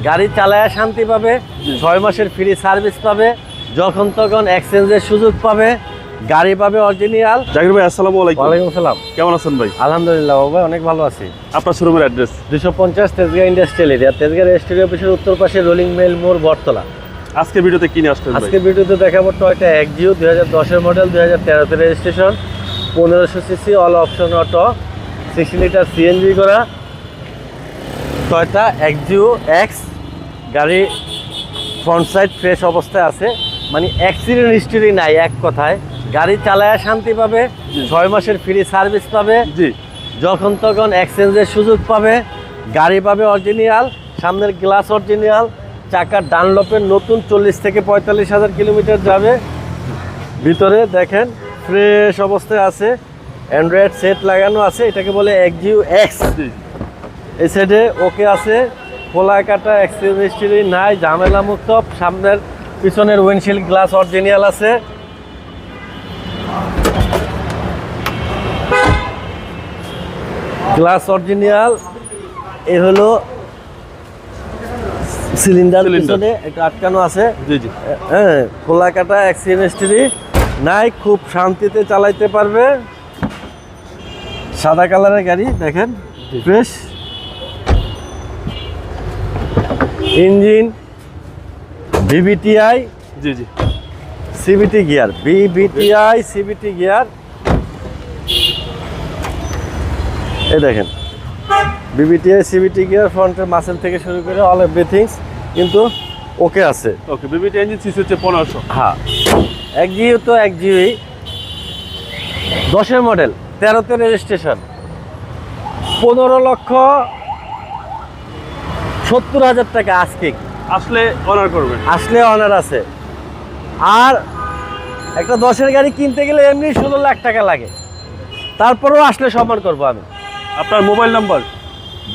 গাড়ি চালায় শান্তি পাবে, 6 মাসের ফ্রি সার্ভিস পাবে, যখন তখন এক্সচেঞ্জের সুযোগ পাবে, গাড়ি পাবে অরিজিনাল। জাকির ভাই আসসালামু আলাইকুম। ওয়ালাইকুম আসসালাম। কেমন আছেন ভাই? আলহামদুলিল্লাহ ভাই, অনেক ভালো আছি। আপনার শোরুমের address? 250 Tejgaon industrial area, Tejgaon registry অফিসের উত্তর পাশে রোলিং মেল মোড়, বটতলা। আজকে ভিডিওতে কি নিয়ে আসছেন ভাই? আজকে ভিডিওতে দেখাবো Toyota Axio 2010 model, 2013 registration, 1500 CC all option auto, 60 litre CNG করা টয়োটা এক্সিও এক্স। গাড়ি ফ্রন্ট সাইড ফ্রেশ অবস্থায় আছে, মানে অ্যাক্সিডেন্ট হিস্টরি নাই এক কথায়। গাড়ি চালায় শান্তি পাবে, 6 মাসের ফ্রি সার্ভিস পাবে, জি, যখন তখন এক্সচেঞ্জের সুযোগ পাবে, গাড়ি পাবে অরিজিনাল, সামনের গ্লাস অরিজিনাল, চাকার ডানলপের নতুন, 40 থেকে 45 হাজার কিলোমিটার যাবে। ভিতরে দেখেন ফ্রেশ অবস্থায় আছে, অ্যান্ড্রয়েড সেট লাগানো আছে, এটাকে বলে এক্সিও এক্স। এই সাইডে ওকে আছে, খোলা কাটা অ্যাক্সিডেন্ট হিস্টরি নাই, ঝামেলা মুক্ত। সামনের পিছনের উইন্ডশিল্ড গ্লাস অরিজিনাল আছে। Glass original. এ হলো সিলিন্ডার, পিছনে একটা আটকানো আছে। জি জি, হ্যাঁ, খোলা কাটা অ্যাক্সিডেন্ট হিস্টরি নাই, খুব শান্তিতে চালাইতে পারবে। সাদা কালারের গাড়ি দেখেন, fresh engine, VVTI G G, CVT gear, VVTI CVT gear. এই দেখেন ভিভিটিআই সিবিটি গিয়ার, ফ্রন্টের মাসেল থেকে শুরু করে অল এভরিথিংস কিন্তু ওকে আছে। ওকে। বিবিটি ইঞ্জিন সিসি হচ্ছে 1500। হ্যাঁ, এক্সিও তো এক্সিওই, 10 মডেল, 13 রেজিস্ট্রেশন, 15,70,000 টাকা আজকে। আসলে অনার করবেন? আসলে অনার আছে। আর একটা 10-এর গাড়ি কিনতে গেলে এমনি 16 লাখ টাকা লাগে, তারপরেও আসলে সম্মান করবো আমি। আপনার মোবাইল নাম্বার?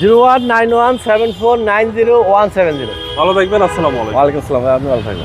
019174900170। ভালো থাকবেন, আসসালামু আলাইকুম। ওয়ালাইকুম আসসালাম, আপনি ভালো থাকবেন।